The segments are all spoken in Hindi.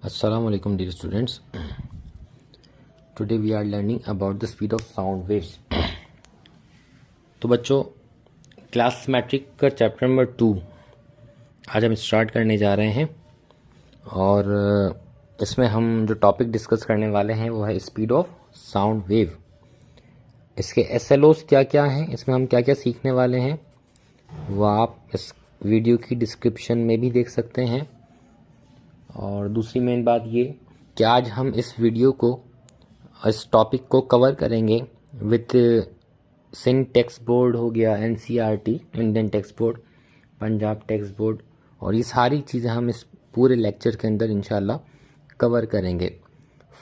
Assalamu alaikum dear students. Today we are learning about the speed of sound waves. तो बच्चों क्लास मैट्रिक का चैप्टर नंबर 2 आज हम स्टार्ट करने जा रहे हैं और इसमें हम जो टॉपिक डिस्कस करने वाले हैं वो है स्पीड ऑफ साउंड वेव। इसके SLOs क्या क्या हैं, इसमें हम क्या क्या सीखने वाले हैं वो आप इस वीडियो की डिस्क्रिप्शन में भी देख सकते हैं। और दूसरी मेन बात ये कि आज हम इस वीडियो को, इस टॉपिक को कवर करेंगे विथ सिंध टेक्स्ट बोर्ड हो गया, NCERT Indian text board, Punjab text board, और ये सारी चीज़ें हम इस पूरे लेक्चर के अंदर इंशाल्लाह कवर करेंगे।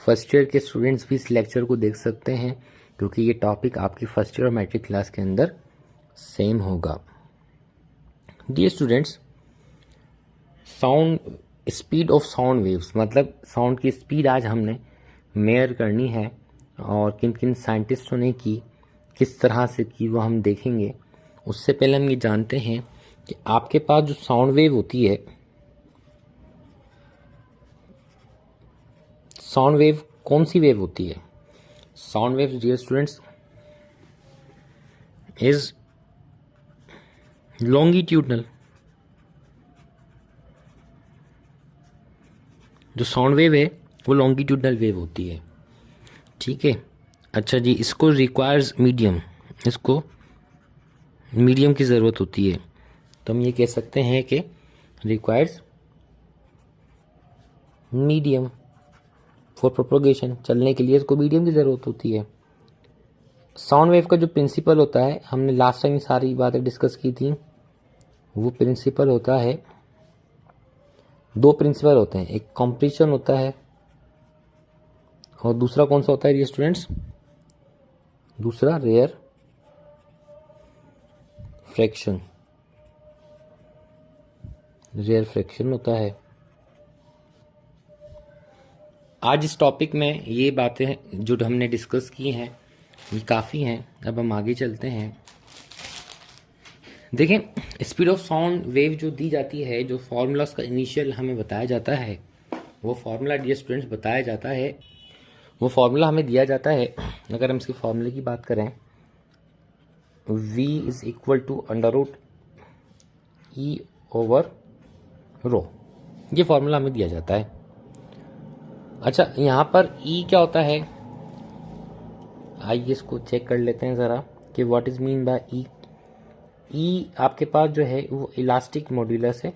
फर्स्ट ईयर के स्टूडेंट्स भी इस लेक्चर को देख सकते हैं क्योंकि ये टॉपिक आपकी फर्स्ट ईयर और मैट्रिक क्लास के अंदर सेम होगा। Dear students, sound speed of sound waves मतलब साउंड की स्पीड आज हमने मेयर करनी है और किन किन साइंटिस्टों ने की, किस तरह से की, वो हम देखेंगे। उससे पहले हम ये जानते हैं कि आपके पास जो साउंड वेव होती है, साउंड वेव कौन सी वेव होती है? Sound wave dear students is longitudinal. जो साउंड वेव है वो लॉन्गिट्यूडनल वेव होती है, ठीक है। अच्छा जी, इसको रिक्वायर्स मीडियम, इसको मीडियम की ज़रूरत होती है, तो हम ये कह सकते हैं कि रिक्वायर्स मीडियम फॉर प्रोपोगेशन। चलने के लिए इसको मीडियम की ज़रूरत होती है। साउंड वेव का जो प्रिंसिपल होता है, हमने लास्ट टाइम सारी बातें डिस्कस की थी, वो प्रिंसिपल होता है, दो प्रिंसिपल होते हैं, एक कॉम्प्रेशन होता है और दूसरा कौन सा होता है ये स्टूडेंट्स? दूसरा रेयर फ्रैक्शन। रेयर फ्रैक्शन होता है। आज इस टॉपिक में ये बातें जो हमने डिस्कस की हैं ये काफ़ी हैं। अब हम आगे चलते हैं। देखें, स्पीड ऑफ साउंड वेव जो दी जाती है, जो फार्मूलास का इनिशियल हमें बताया जाता है, वो फार्मूला डियर स्टूडेंट्स बताया जाता है, वो फार्मूला हमें दिया जाता है। अगर हम इसके फार्मूले की बात करें, V is equal to √E over rho, ये फार्मूला हमें दिया जाता है। अच्छा, यहाँ पर E क्या होता है? आइए इसको चेक कर लेते हैं ज़रा कि what is mean bye E। E आपके पास जो है वो इलास्टिक मॉड्यूलस है,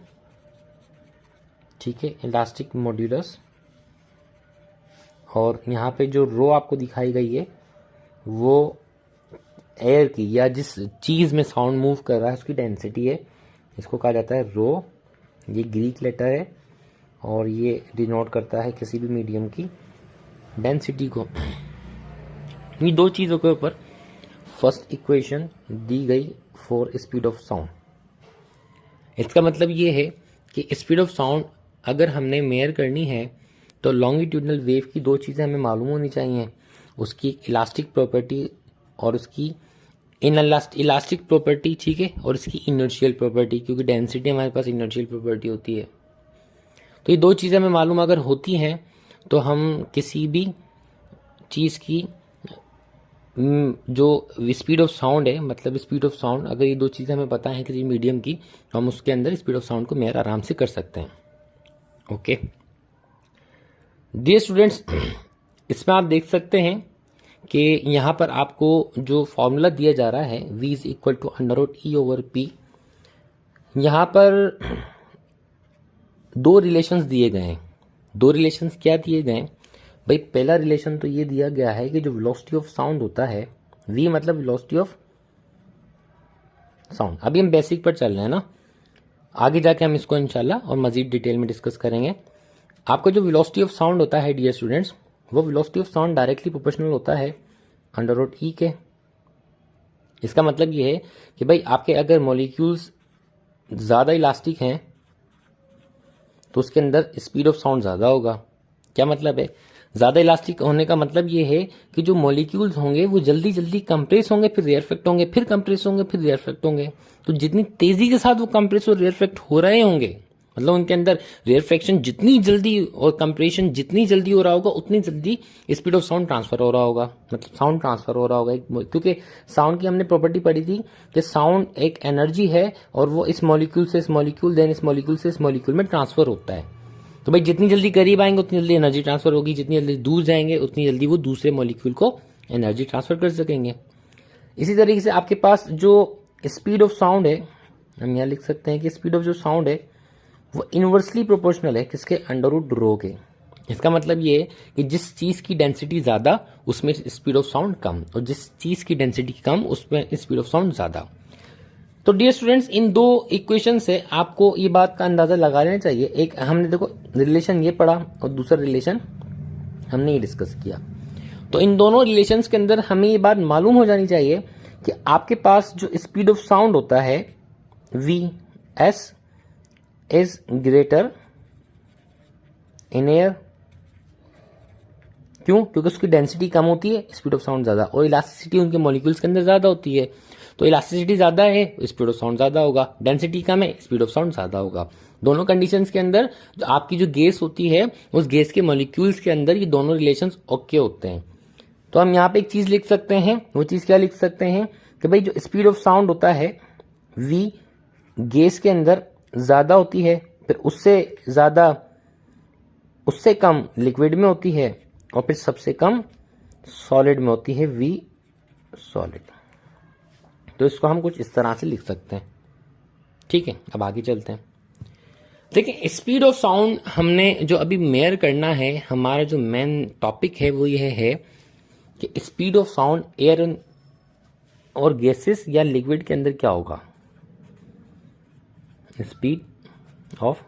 ठीक है, इलास्टिक मॉड्यूलस। और यहाँ पे जो रो आपको दिखाई गई है वो एयर की या जिस चीज़ में साउंड मूव कर रहा है उसकी डेंसिटी है, इसको कहा जाता है रो। ये ग्रीक लेटर है और ये डिनोट करता है किसी भी मीडियम की डेंसिटी को। ये दो चीज़ों के ऊपर फर्स्ट इक्वेशन दी गई फॉर स्पीड ऑफ साउंड। इसका मतलब ये है कि स्पीड ऑफ साउंड अगर हमने मेयर करनी है तो लॉन्गिट्यूडनल वेव की दो चीज़ें हमें मालूम होनी चाहिए, उसकी इलास्टिक प्रॉपर्टी और उसकी इलास्टिक प्रॉपर्टी, ठीक है, और इसकी इनर्शियल प्रॉपर्टी, क्योंकि डेंसिटी हमारे पास इनर्शियल प्रॉपर्टी होती है। तो ये दो चीज़ें हमें मालूम अगर होती हैं तो हम किसी भी चीज़ की जो स्पीड ऑफ साउंड है, मतलब स्पीड ऑफ साउंड, अगर ये दो चीज़ें हमें पता है किसी मीडियम की, तो हम उसके अंदर स्पीड ऑफ साउंड को मेयर आराम से कर सकते हैं। ओके डियर स्टूडेंट्स, इसमें आप देख सकते हैं कि यहाँ पर आपको जो फॉर्मूला दिया जा रहा है V is equal to √E over P, यहाँ पर दो रिलेशंस दिए गए हैं। दो रिलेशंस क्या दिए गए भाई? पहला रिलेशन तो ये दिया गया है कि जो वेलोसिटी ऑफ साउंड होता है, V मतलब वेलोसिटी ऑफ साउंड। अभी हम बेसिक पर चल रहे हैं ना, आगे जाके हम इसको इंशाल्लाह और मजीद डिटेल में डिस्कस करेंगे। आपका जो वेलोसिटी ऑफ साउंड होता है डियर स्टूडेंट्स, वो velocity of sound directly proportional होता है √E के। इसका मतलब ये है कि भाई आपके अगर मॉलिक्यूल्स ज़्यादा इलास्टिक हैं तो उसके अंदर स्पीड ऑफ साउंड ज़्यादा होगा। क्या मतलब है? ज़्यादा इलास्टिक होने का मतलब ये है कि जो मॉलिक्यूल्स होंगे वो जल्दी जल्दी कंप्रेस होंगे, फिर रेयरफेक्ट होंगे, फिर कंप्रेस होंगे, फिर रेयरफेक्ट होंगे। तो जितनी तेज़ी के साथ वो कंप्रेस और रेयरफेक्ट हो रहे होंगे मतलब उनके अंदर रेयरफेक्शन जितनी जल्दी और कंप्रेशन जितनी जल्दी हो रहा होगा उतनी जल्दी स्पीड ऑफ साउंड ट्रांसफर हो रहा होगा, मतलब साउंड ट्रांसफर हो रहा होगा। क्योंकि साउंड की हमने प्रॉपर्टी पढ़ी थी कि साउंड एक एनर्जी है और वो इस मॉलिक्यूल से इस मॉलिक्यूल, देन इस मॉलिक्यूल से इस मॉलिक्यूल में ट्रांसफर होता है। तो भाई जितनी जल्दी करीब आएंगे उतनी जल्दी एनर्जी ट्रांसफर होगी, जितनी जल्दी दूर जाएंगे उतनी जल्दी वो दूसरे मॉलिक्यूल को एनर्जी ट्रांसफर कर सकेंगे। इसी तरीके से आपके पास जो स्पीड ऑफ साउंड है, हम यहाँ लिख सकते हैं कि स्पीड ऑफ जो साउंड है वो इनवर्सली प्रोपोर्शनल है किसके, अंडर रूट रो के। इसका मतलब ये है कि जिस चीज की डेंसिटी ज्यादा उसमें स्पीड ऑफ साउंड कम, और जिस चीज की डेंसिटी कम उसमें स्पीड ऑफ साउंड ज्यादा। तो डियर स्टूडेंट्स, इन दो इक्वेशन से आपको ये बात का अंदाजा लगा लेना चाहिए। एक हमने देखो रिलेशन ये पढ़ा और दूसरा रिलेशन हमने ये डिस्कस किया। तो इन दोनों रिलेशंस के अंदर हमें ये बात मालूम हो जानी चाहिए कि आपके पास जो स्पीड ऑफ साउंड होता है V S is greater in air. क्यों? क्योंकि उसकी डेंसिटी कम होती है, स्पीड ऑफ साउंड ज्यादा, और इलास्टिसिटी उनके मॉलिक्यूल्स के अंदर ज्यादा होती है। तो इलास्टिसिटी ज्यादा है, स्पीड ऑफ साउंड ज्यादा होगा, डेंसिटी कम है, स्पीड ऑफ साउंड ज्यादा होगा। दोनों कंडीशंस के अंदर जो आपकी जो गैस होती है उस गैस के मॉलिक्यूल्स के अंदर ये दोनों रिलेशंस ओके होते हैं। तो हम यहाँ पे एक चीज लिख सकते हैं, वो चीज क्या लिख सकते हैं कि भाई जो स्पीड ऑफ साउंड होता है वी गैस के अंदर ज्यादा होती है, फिर उससे कम लिक्विड में होती है, और फिर सबसे कम सॉलिड में होती है वी सॉलिड। तो इसको हम कुछ इस तरह से लिख सकते हैं। ठीक है, अब आगे चलते हैं। देखिए स्पीड ऑफ साउंड हमने जो अभी मेयर करना है, हमारा जो मेन टॉपिक है वो यह है कि स्पीड ऑफ साउंड एयर और गैसेस या लिक्विड के अंदर क्या होगा। Speed of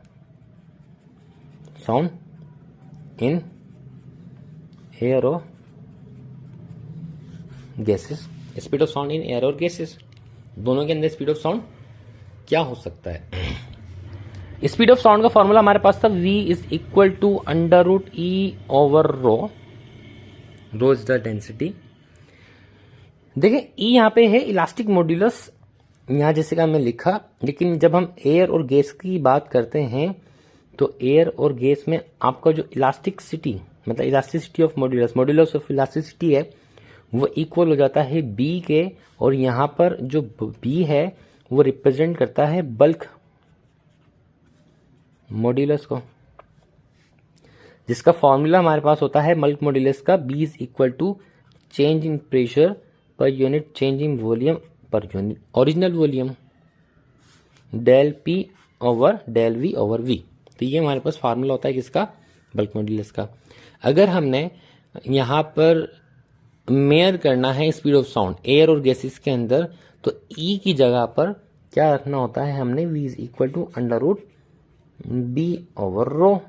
sound in air और gases, speed of sound in air और गैसेस, दोनों के अंदर स्पीड ऑफ साउंड क्या हो सकता है। स्पीड ऑफ साउंड का फॉर्मूला हमारे पास था v is equal to under root E over rho, rho is the density. देखिए ई यहाँ पे है इलास्टिक मॉड्यूलस, यहाँ जैसे कि हमने लिखा, लेकिन जब हम एयर और गैस की बात करते हैं तो एयर और गैस में आपका जो इलास्टिसिटी, मतलब elasticity of modulus of elasticity है वो इक्वल हो जाता है बी के, और यहाँ पर जो बी है वो रिप्रेजेंट करता है बल्क मॉड्यूलस को, जिसका फॉर्मूला हमारे पास होता है बल्क मॉड्यूलस का B is equal to change in pressure per unit change in volume per unit original volume, del P over del V over V. तो ये हमारे पास फार्मूला होता है किसका, बल्क मॉड्यूलस का। अगर हमने यहाँ पर मेयर करना है स्पीड ऑफ साउंड एयर और गैसेस के अंदर, तो ई की जगह पर क्या रखना होता है हमने, v is equal to under root B over rho.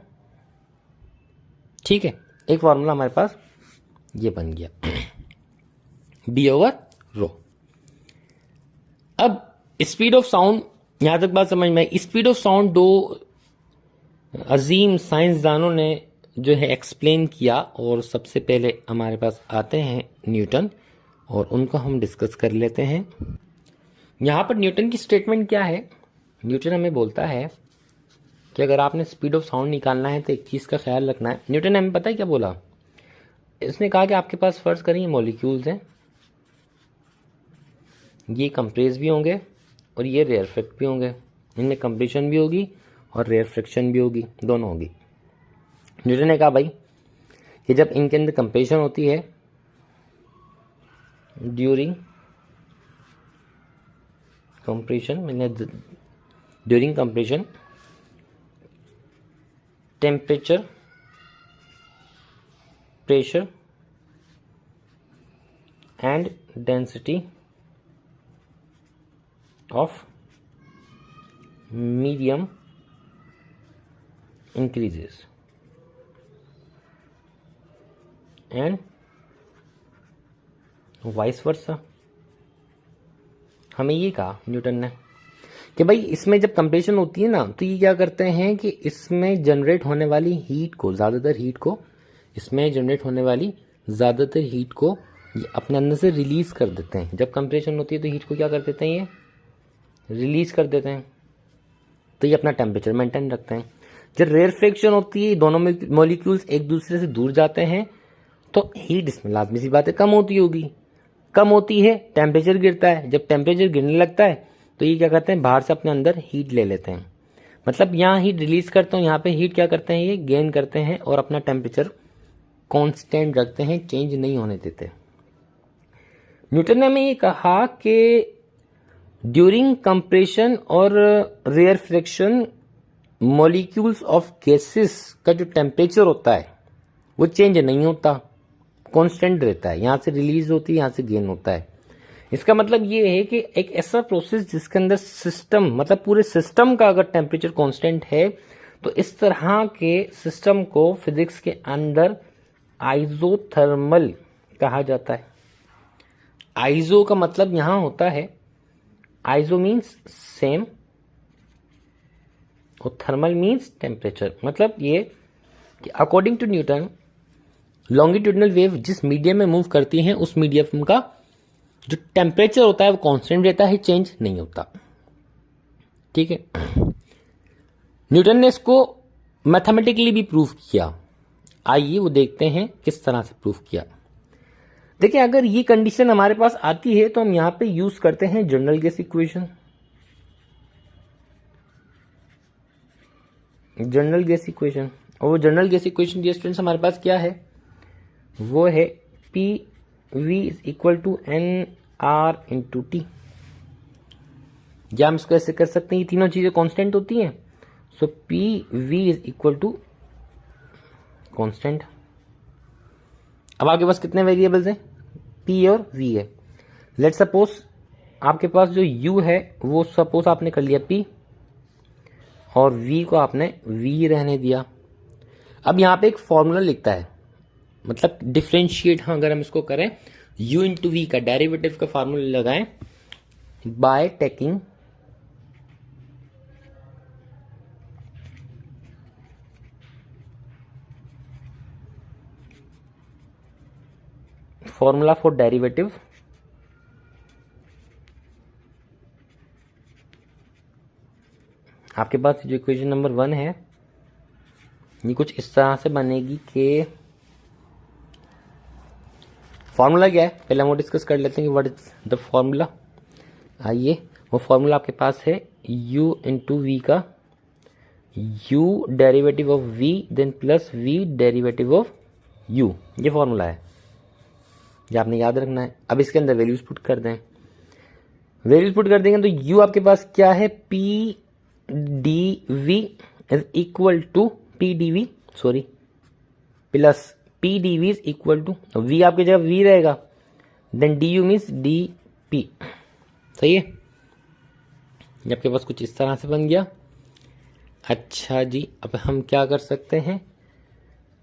ठीक है, एक फार्मूला हमारे पास ये बन गया बी ओवर रो। अब स्पीड ऑफ साउंड, यहां तक बात समझ में। स्पीड ऑफ साउंड दो अजीम साइंसदानों ने जो है एक्सप्लेन किया, और सबसे पहले हमारे पास आते हैं न्यूटन, और उनको हम डिस्कस कर लेते हैं। यहां पर न्यूटन की स्टेटमेंट क्या है, न्यूटन हमें बोलता है कि अगर आपने स्पीड ऑफ साउंड निकालना है तो एक चीज का ख्याल रखना है। न्यूटन ने हमें पता है क्या बोला, इसने कहा कि आपके पास फर्ज करें ये मॉलिक्यूल्स हैं, ये कंप्रेस भी होंगे और ये रेयरफेक्ट भी होंगे, इनमें कंप्रेशन भी होगी और रेयरफ्रिक्शन भी होगी, दोनों होगी। न्यूटन ने कहा भाई कि जब इनके अंदर कंप्रेशन होती है, during compression temperature, pressure and density of medium increases and vice versa। हमें ये कहा न्यूटन ने कि भाई इसमें जब कंप्रेशन होती है ना, तो ये क्या करते हैं कि इसमें जनरेट होने वाली हीट को, ज़्यादातर हीट को, इसमें जनरेट होने वाली ज़्यादातर हीट को ये अपने अंदर से रिलीज कर देते हैं। जब कंप्रेशन होती है तो हीट को क्या कर देते हैं, ये रिलीज कर देते हैं। तो ये अपना टेम्परेचर मेंटेन रखते हैं। जब रेयरफेक्शन होती है, दोनों मॉलिक्यूल्स एक दूसरे से दूर जाते हैं, तो हीट इसमें लाजमी सी बात है कम होती होगी। कम होती है, टेम्परेचर गिरता है। जब टेम्परेचर गिरने लगता है तो ये क्या करते हैं, बाहर से अपने अंदर हीट ले लेते हैं। मतलब यहाँ हीट रिलीज करते हैं, यहाँ पे हीट क्या करते हैं, ये गेन करते हैं और अपना टेम्परेचर कांस्टेंट रखते हैं, चेंज नहीं होने देते। न्यूटन ने हमें ये कहा कि ड्यूरिंग कंप्रेशन और रेयरफेक्शन मॉलिक्यूल्स ऑफ गैसेस का जो टेम्परेचर होता है वो चेंज नहीं होता, कांस्टेंट रहता है। यहां से रिलीज होती है, यहां से गेन होता है। इसका मतलब ये है कि एक ऐसा प्रोसेस जिसके अंदर सिस्टम, मतलब पूरे सिस्टम का अगर टेम्परेचर कांस्टेंट है, तो इस तरह के सिस्टम को फिजिक्स के अंदर आइजोथर्मल कहा जाता है। आइजो का मतलब यहां होता है, आइजो मीन्स सेम और थर्मल मीन्स टेम्परेचर। मतलब ये कि according to Newton longitudinal wave जिस मीडियम में मूव करती है उस मीडियम का जो टेम्परेचर होता है वो कांस्टेंट रहता है, चेंज नहीं होता। ठीक है, न्यूटन ने इसको मैथमेटिकली भी प्रूव किया। आइए वो देखते हैं किस तरह से प्रूव किया। देखिए, अगर ये कंडीशन हमारे पास आती है तो हम यहां पे यूज करते हैं general gas equation. General gas equation, और वो general gas equation dear students हमारे पास क्या है, वो है P V is equal to N R into T. या हम इसको ऐसे कर सकते हैं, ये तीनों चीजें कांस्टेंट होती हैं, so P V is equal to constant. अब आपके पास कितने वेरिएबल्स हैं, पी और वी है। लेट सपोज आपके पास जो यू है वो सपोज आपने कर लिया पी और v को आपने v रहने दिया। अब यहां पे एक फॉर्मूला लिखता है, मतलब डिफरेंशिएट, हाँ अगर हम इसको करें u इंटू वी का डेरिवेटिव का फॉर्मूला लगाएं by taking formula for derivative आपके पास जो इक्वेशन नंबर 1 है ये कुछ इस तरह से बनेगी कि फॉर्मूला क्या है पहले हम वो डिस्कस कर लेते हैं कि व्हाट इज द फॉर्मूला। आइए, वो फॉर्मूला आपके पास है u इंटू वी का u derivative of v then plus v derivative of u, ये फॉर्मूला है, ये आपने याद रखना है। अब इसके अंदर वैल्यूज पुट कर दें, वैल्यूज पुट कर देंगे तो u आपके पास क्या है, p dv is equal to p dv sorry plus p dv is equal to v, आपकी जगह v रहेगा, देन du मीन्स dp। सही है, ये आपके पास कुछ इस तरह से बन गया। अच्छा जी, अब हम क्या कर सकते हैं,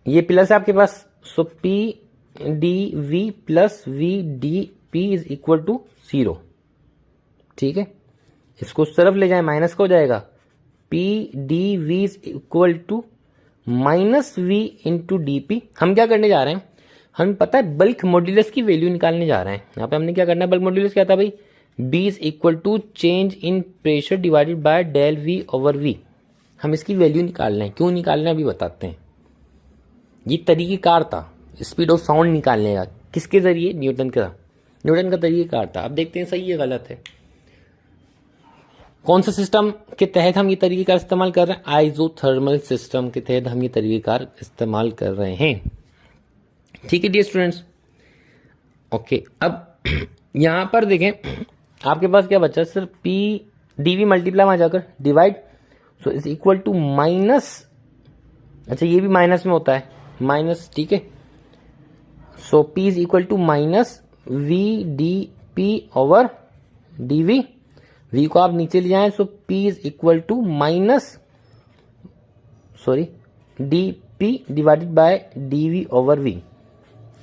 ये प्लस है आपके पास, so p dv plus v dp is equal to 0। ठीक है, इसको उस तरफ ले जाए माइनस का हो जाएगा, p dv is equal to minus v into D. हम क्या करने जा रहे हैं, हमें पता है बल्क मॉड्यूलस की वैल्यू निकालने जा रहे हैं। यहाँ पे हमने क्या करना है, बल्क मॉड्यूलस क्या था भाई, b is equal to change in pressure divided by del v over v। हम इसकी वैल्यू निकालना है, क्यों निकालना है अभी बताते हैं। ये तरीकेकार था स्पीड ऑफ साउंड निकालने का, किसके जरिए, न्यूटन का तरीकेकार था। अब देखते हैं सही है गलत है, कौन सा सिस्टम के तहत हम ये तरीकेकार इस्तेमाल कर रहे हैं, आइजोथर्मल सिस्टम के तहत हम ये तरीकेकार इस्तेमाल कर रहे हैं। ठीक है डियर स्टूडेंट्स, ओके। अब यहां पर देखें आपके पास क्या बचा, सिर्फ पी डीवी मल्टीप्लाई में जाकर divide, so is equal to minus, अच्छा ये भी माइनस में होता है माइनस, ठीक है, so P is equal to minus V D P over DV. v को आप नीचे ले जाएं, so p is equal to minus dp divided by dv over v।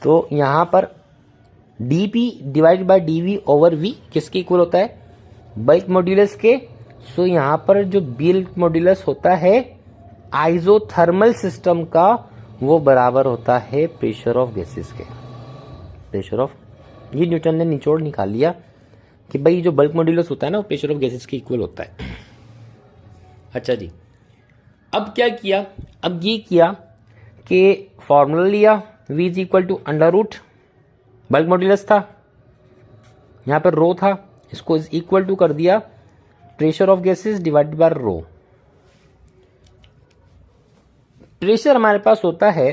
तो यहां पर dp divided by dv over v किसके इक्वल होता है, बल्क मॉड्यूलस के। सो यहां पर जो बल्क मॉड्यूलस होता है आइजोथर्मल सिस्टम का, वो बराबर होता है प्रेशर ऑफ गैसेस के, प्रेशर ऑफ, ये न्यूटन ने निचोड़ निकाल लिया कि भाई जो बल्क मॉड्यूलस होता है ना वो प्रेशर ऑफ गैसेस के इक्वल होता है। अच्छा जी, अब क्या किया, अब ये किया कि फॉर्मूला लिया v is equal to under root bulk modulus था, यहाँ पर रो था, इसको इज इक्वल टू कर दिया pressure of gases divided by rho. Pressure हमारे पास होता है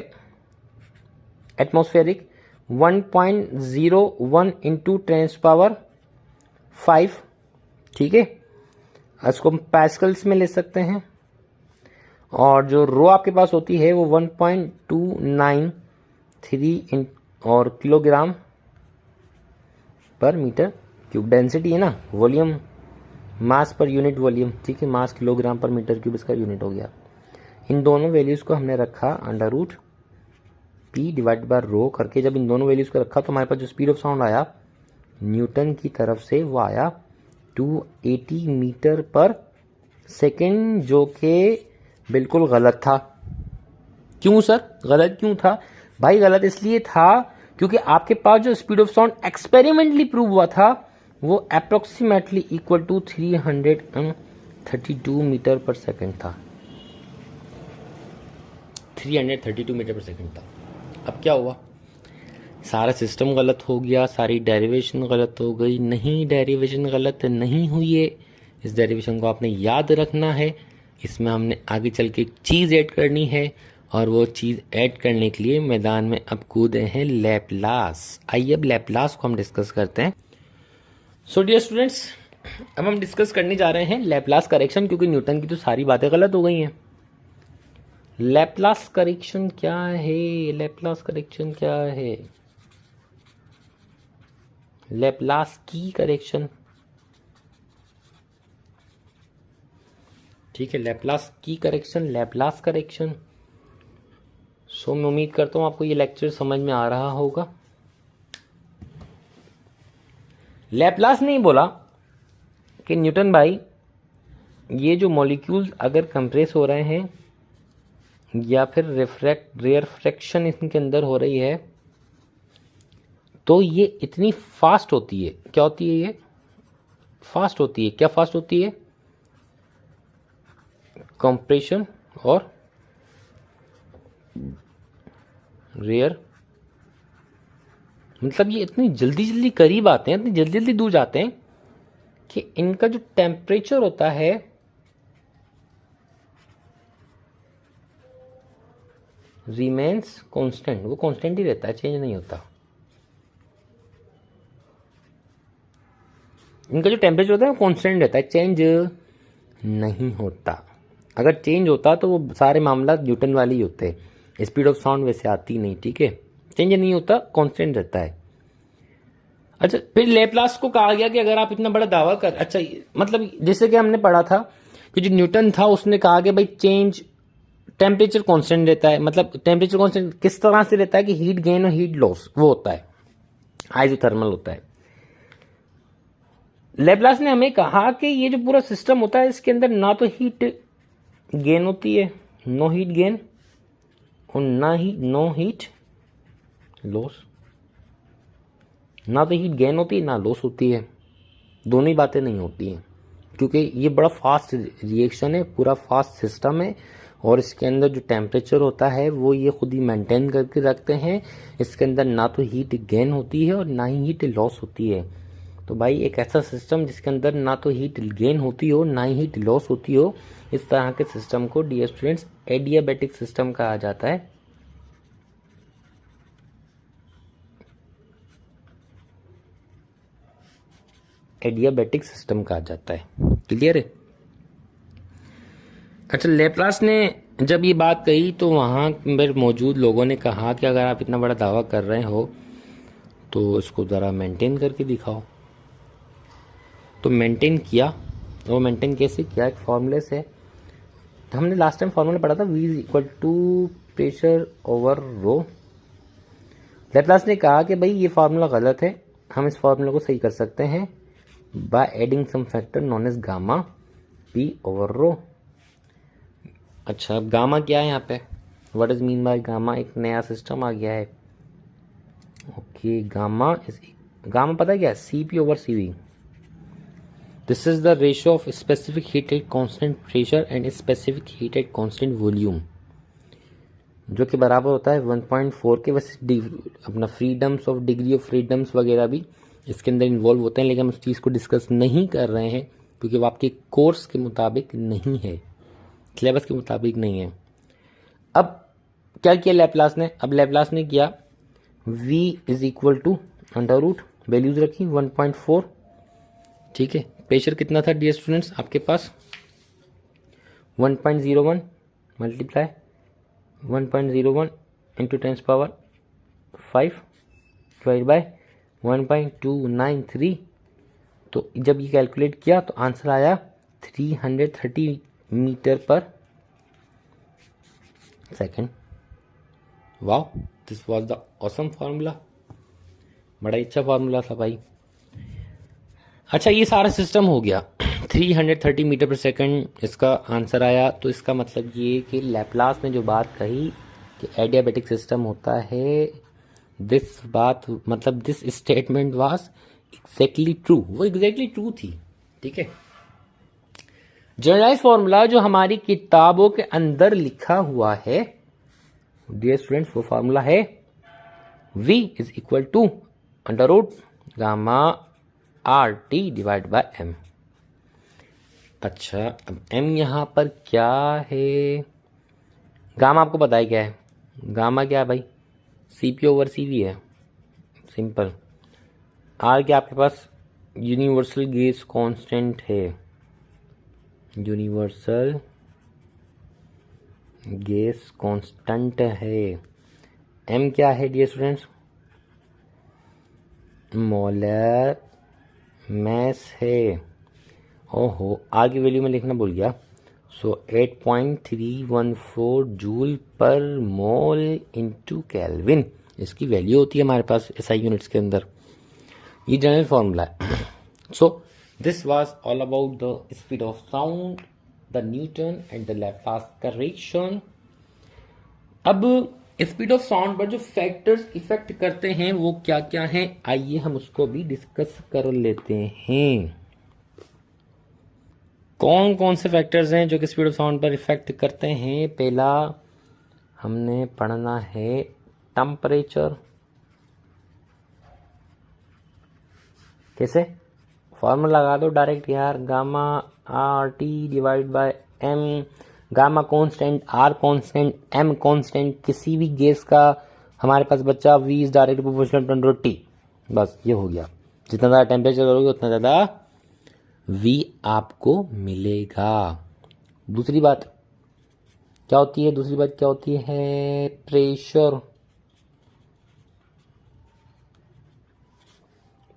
एटमॉस्फेरिक 1.01 इंटू 10⁵, ठीक है, इसको हम पैस्कल्स में ले सकते हैं। और जो रो आपके पास होती है वो 1.293 और kilogram per metre cube. Density है ना, volume mass per unit volume, ठीक है, mass kilogram per metre cube इसका यूनिट हो गया। इन दोनों वैल्यूज को हमने रखा under root P divide by rho करके। जब इन दोनों वैल्यूज को रखा तो हमारे पास जो स्पीड ऑफ साउंड आया न्यूटन की तरफ से वो आया 280 मीटर पर सेकेंड, जो कि बिल्कुल गलत था। क्यों सर गलत क्यों था? भाई गलत इसलिए था क्योंकि आपके पास जो speed of sound experimentally prove हुआ था वो अप्रोक्सीमेटली इक्वल टू 332 मीटर पर सेकेंड था। 332 मीटर पर सेकेंड था। अब क्या हुआ, सारा सिस्टम गलत हो गया, सारी डेरिवेशन गलत हो गई। नहीं, डेरिवेशन गलत नहीं हुई है, इस डेरिवेशन को आपने याद रखना है। इसमें हमने आगे चल के एक चीज़ ऐड करनी है और वो चीज़ ऐड करने के लिए मैदान में अब कूदे हैं लैपलास। आइए अब लैपलास को हम डिस्कस करते हैं। सो डियर स्टूडेंट्स, अब हम डिस्कस करने जा रहे हैं लैपलास करेक्शन, क्योंकि न्यूटन की तो सारी बातें गलत हो गई हैं। लैपलास करेक्शन क्या है? लैपलास करेक्शन क्या है? लैपलास की करेक्शन, ठीक है, लैपलास की करेक्शन, लैपलास करेक्शन। सो मैं उम्मीद करता हूं आपको ये लेक्चर समझ में आ रहा होगा। लैपलास ने बोला कि न्यूटन भाई, ये जो मॉलिक्यूल्स अगर कंप्रेस हो रहे हैं या फिर रेयरफ्रैक्शन इनके अंदर हो रही है तो ये इतनी फास्ट होती है। क्या होती है? ये फास्ट होती है। क्या फास्ट होती है? कंप्रेशन और रेयर, मतलब ये इतनी जल्दी जल्दी करीब आते हैं, इतनी जल्दी जल्दी दूर जाते हैं कि इनका जो टेम्परेचर होता है रिमेन्स कांस्टेंट, वो कांस्टेंट ही रहता है, चेंज नहीं होता। इनका जो टेम्परेचर होता है वो कांस्टेंट रहता है, चेंज नहीं होता। अगर चेंज होता तो वो सारे मामला न्यूटन वाले ही होते, स्पीड ऑफ साउंड वैसे आती नहीं, ठीक है, चेंज नहीं होता, कांस्टेंट रहता है। अच्छा, फिर लैपलास को कहा गया कि अगर आप इतना बड़ा दावा कर, अच्छा मतलब जैसे कि हमने पढ़ा था कि जो न्यूटन था उसने कहा कि भाई चेंज टेम्परेचर कांस्टेंट रहता है। मतलब टेम्परेचर कांस्टेंट किस तरह से रहता है कि हीट गेन और हीट लॉस वो होता है, आइसोथर्मल होता है। लैपलास ने हमें कहा कि ये जो पूरा सिस्टम होता है इसके अंदर ना तो हीट गेन होती है, नो हीट गेन, और ना ही नो हीट लॉस। ना तो हीट गेन होती है ना लॉस होती है, दोनों ही बातें नहीं होती हैं, क्योंकि ये बड़ा फास्ट रिएक्शन है, पूरा फास्ट सिस्टम है और इसके अंदर जो टेम्परेचर होता है वो ये खुद ही मेंटेन करके रखते हैं। इसके अंदर ना तो हीट गेन होती है और ना ही हीट लॉस होती है। तो भाई एक ऐसा सिस्टम जिसके अंदर ना तो हीट गेन होती हो ना ही हीट लॉस होती हो, इस तरह के सिस्टम को डियर स्टूडेंट्स एडियाबैटिक सिस्टम कहा जाता है। एडियाबैटिक सिस्टम कहा जाता है। क्लियर है? अच्छा, लैपलास ने जब ये बात कही तो वहाँ पर मौजूद लोगों ने कहा कि अगर आप इतना बड़ा दावा कर रहे हो तो इसको ज़रा मेंटेन करके दिखाओ। तो मेंटेन किया, वो मेंटेन कैसे किया? एक फॉर्मूले से। तो हमने लास्ट टाइम फॉर्मूला पढ़ा था, V is equal to pressure over rho. Laplace ने कहा कि भाई ये फार्मूला गलत है, हम इस फार्मूला को सही कर सकते हैं by adding some factor known as gamma P over rho. अच्छा, अब गामा क्या है यहाँ पे? What is mean by gamma? एक नया सिस्टम आ गया है। ओके, गामा पता है क्या है? CP over CV। This is the ratio of specific heat at constant pressure and specific heat at constant volume, जो कि बराबर होता है 1.4 के। वैसे अपना freedoms of degree of freedoms वगैरह भी इसके अंदर इन्वॉल्व होते हैं, लेकिन हम उस चीज़ को डिस्कस नहीं कर रहे हैं क्योंकि वो आपके कोर्स के मुताबिक नहीं है, सिलेबस के मुताबिक नहीं है। अब क्या किया लैपलास ने? अब लैपलास ने किया v is equal to under root, values रखी 1.4, ठीक है। प्रेशर कितना था डियर स्टूडेंट्स आपके पास? 1.01 मल्टीप्लाई 1.01 इंटू 10⁵ डिवाइड बाय 1.293। तो जब ये कैलकुलेट किया तो आंसर आया 330 मीटर पर second. Wow, this was the awesome formula, बड़ा अच्छा फार्मूला था भाई। अच्छा, ये सारा सिस्टम हो गया, 330 मीटर पर सेकंड इसका आंसर आया। तो इसका मतलब ये कि लैपलास ने जो बात कही कि एडियाबैटिक सिस्टम होता है, दिस बात मतलब this statement was exactly true, वो एग्जैक्टली ट्रू थी, ठीक है। जनरलाइज फॉर्मूला जो हमारी किताबों के अंदर लिखा हुआ है डियर स्टूडेंट्स, वो फॉर्मूला है v is equal to under root gamma R T divide by M. अच्छा, अब m यहां पर क्या है? गामा आपको पता है क्या है? गामा क्या है भाई? cp ओवर cv है, सिंपल। आर क्या आपके पास? यूनिवर्सल गेज कांस्टेंट है, यूनिवर्सल गैस कांस्टेंट है। एम क्या है डियर स्टूडेंट्स? मोलर मैस है। ओहो, आर की वैल्यू में लिखना भूल गया। सो 8.314 जूल पर मोल इनटू केल्विन इसकी वैल्यू होती है हमारे पास एसआई यूनिट्स के अंदर। ये जनरल फॉर्मूला है। So this was all about the speed of sound, the Newton and the Laplace correction. अब स्पीड ऑफ साउंड पर जो फैक्टर्स इफेक्ट करते हैं वो क्या क्या हैं, आइए हम उसको भी डिस्कस कर लेते हैं। कौन कौन से फैक्टर्स हैं जो कि स्पीड ऑफ साउंड पर इफेक्ट करते हैं? पहला हमने पढ़ना है टेम्परेचर। कैसे? फॉर्मूला लगा दो डायरेक्ट यार, gamma R T divide by M. Gamma constant, R constant, M constant, किसी भी गैस का हमारे पास बच्चा v is direct proportional to T. बस ये हो गया, जितना ज़्यादा टेम्परेचर करोगे उतना ज़्यादा v आपको मिलेगा। दूसरी बात क्या होती है? दूसरी बात क्या होती है? प्रेशर।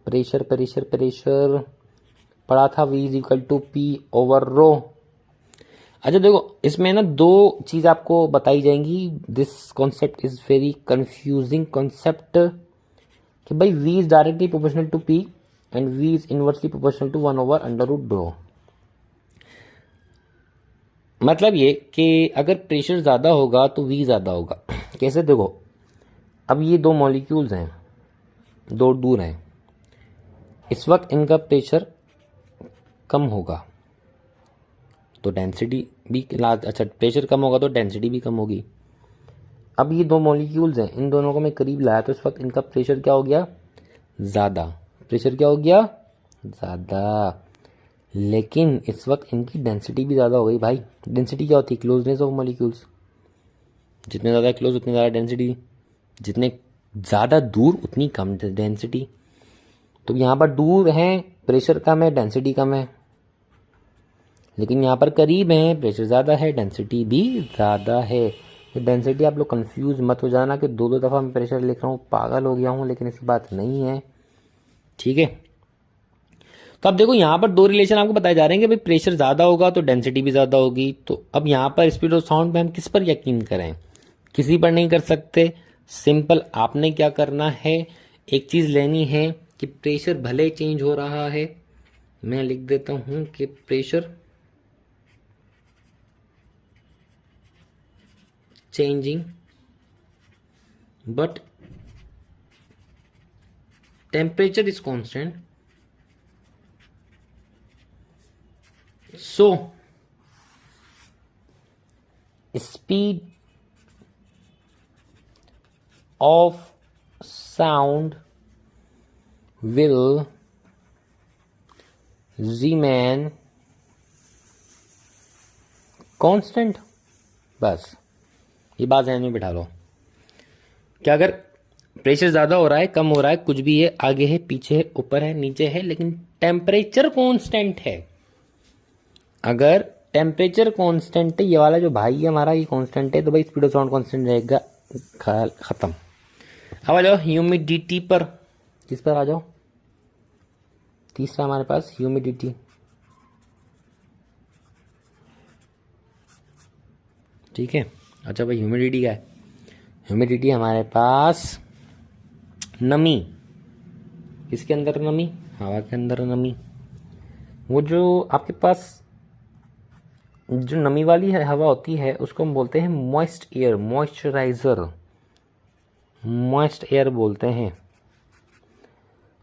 प्रेशर प्रेशर प्रेशर पढ़ा था, v is equal to P over rho. अच्छा देखो, इसमें ना दो चीज आपको बताई जाएंगी। This concept is very confusing concept कि भाई v is directly proportional to p and v is inversely proportional to 1 over under root rho. मतलब ये कि अगर प्रेशर ज्यादा होगा तो v ज्यादा होगा। कैसे? देखो, अब ये दो मॉलिक्यूल्स हैं, दो दूर हैं, इस वक्त इनका प्रेशर कम होगा तो डेंसिटी भी अच्छा, प्रेशर कम होगा तो डेंसिटी भी कम होगी। अब ये दो मॉलिक्यूल्स हैं, इन दोनों को मैं करीब लाया तो इस वक्त इनका प्रेशर क्या हो गया? ज़्यादा। प्रेशर क्या हो गया? ज़्यादा। लेकिन इस वक्त इनकी डेंसिटी भी ज़्यादा हो गई भाई। डेंसिटी क्या होती है? Closeness of molecules. जितने ज़्यादा क्लोज उतनी ज़्यादा डेंसिटी, जितने ज़्यादा दूर उतनी कम डेंसिटी। तो यहाँ पर दूर हैं, प्रेशर कम है, डेंसिटी कम है। लेकिन यहाँ पर करीब है, प्रेशर ज़्यादा है, डेंसिटी भी ज़्यादा है। तो डेंसिटी आप लोग कंफ्यूज मत हो जाना कि दो दो दफ़ा मैं प्रेशर लिख रहा हूँ, पागल हो गया हूँ, लेकिन ऐसी बात नहीं है, ठीक है। तो अब देखो, यहाँ पर दो रिलेशन आपको बताए जा रहे हैं कि भाई प्रेशर ज़्यादा होगा तो डेंसिटी भी ज़्यादा होगी। तो अब यहाँ पर स्पीड ऑफ साउंड पे हम किस पर यकीन करें? किसी पर नहीं कर सकते। सिंपल, आपने क्या करना है, एक चीज़ लेनी है कि प्रेशर भले चेंज हो रहा है, मैं लिख देता हूँ कि pressure changing but temperature is constant, so speed of sound will remain constant। बस ये बात ध्यान में बिठा लो कि अगर प्रेशर ज़्यादा हो रहा है, कम हो रहा है, कुछ भी है, आगे है, पीछे है, ऊपर है, नीचे है, लेकिन टेम्परेचर कांस्टेंट है। अगर टेम्परेचर कांस्टेंट है, ये वाला जो भाई है हमारा, ये कांस्टेंट है, तो भाई स्पीड ऑफ साउंड कांस्टेंट रहेगा। खत्म। अब आ जाओ ह्यूमिडिटी पर। किस पर आ जाओ? तीसरा हमारे पास ह्यूमिडिटी। ठीक है। अच्छा भाई ह्यूमिडिटी क्या है? ह्यूमिडिटी हमारे पास नमी। किसके अंदर नमी? हवा के अंदर नमी। वो जो आपके पास जो नमी वाली है हवा होती है उसको हम बोलते हैं moist air, moisturiser, moist air बोलते हैं।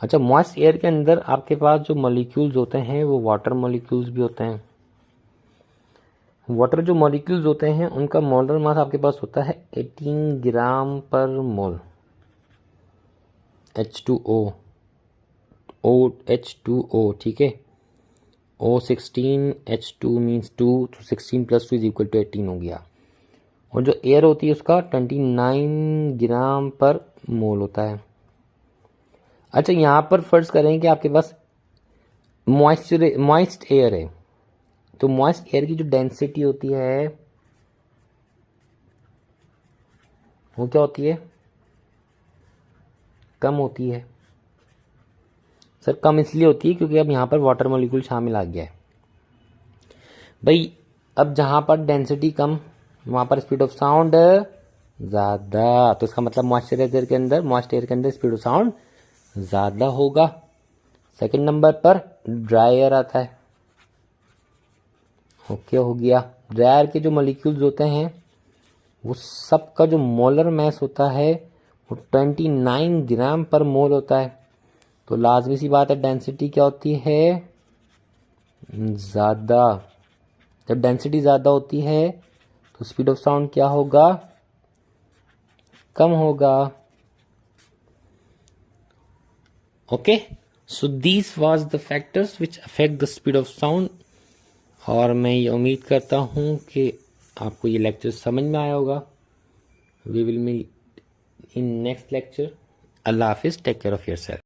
अच्छा, मॉइस्ट एयर के अंदर आपके पास जो मॉलिक्यूल्स होते हैं वो वाटर मॉलिक्यूल्स भी होते हैं। वाटर जो मॉलिक्यूल्स होते हैं उनका मोलर मास आपके पास होता है 18 ग्राम पर मोल। H2O, OH2O, ठीक है। O16 H2 मीन्स 2, तो 16 + 2 = 18 हो गया। और जो एयर होती है उसका 29 ग्राम पर मोल होता है। अच्छा, यहाँ पर फर्ज करें कि आपके पास मॉइस्ट एयर है, तो मॉइस्ट एयर की जो डेंसिटी होती है वो क्या होती है? कम होती है। सर कम इसलिए होती है क्योंकि अब यहाँ पर वाटर मॉलिक्यूल शामिल आ गया है भाई। अब जहाँ पर डेंसिटी कम वहाँ पर स्पीड ऑफ साउंड ज़्यादा, तो इसका मतलब मॉइस्ट एयर के अंदर स्पीड ऑफ साउंड ज़्यादा होगा। सेकंड नंबर पर ड्राई एयर आता है। ओके हो गया। ड्राई एयर के जो मॉलिक्यूल्स होते हैं वो सबका जो मोलर मैस होता है वो 29 ग्राम पर मोल होता है। तो लाजमी सी बात है डेंसिटी क्या होती है? ज़्यादा। जब डेंसिटी ज़्यादा होती है तो स्पीड ऑफ साउंड क्या होगा? कम होगा। Okay, so this was the factors which affect the speed of sound. और मैं ये उम्मीद करता हूँ कि आपको ये लेक्चर समझ में आया होगा। We will meet in next lecture. अल्लाह हाफिज़। Take care of yourself.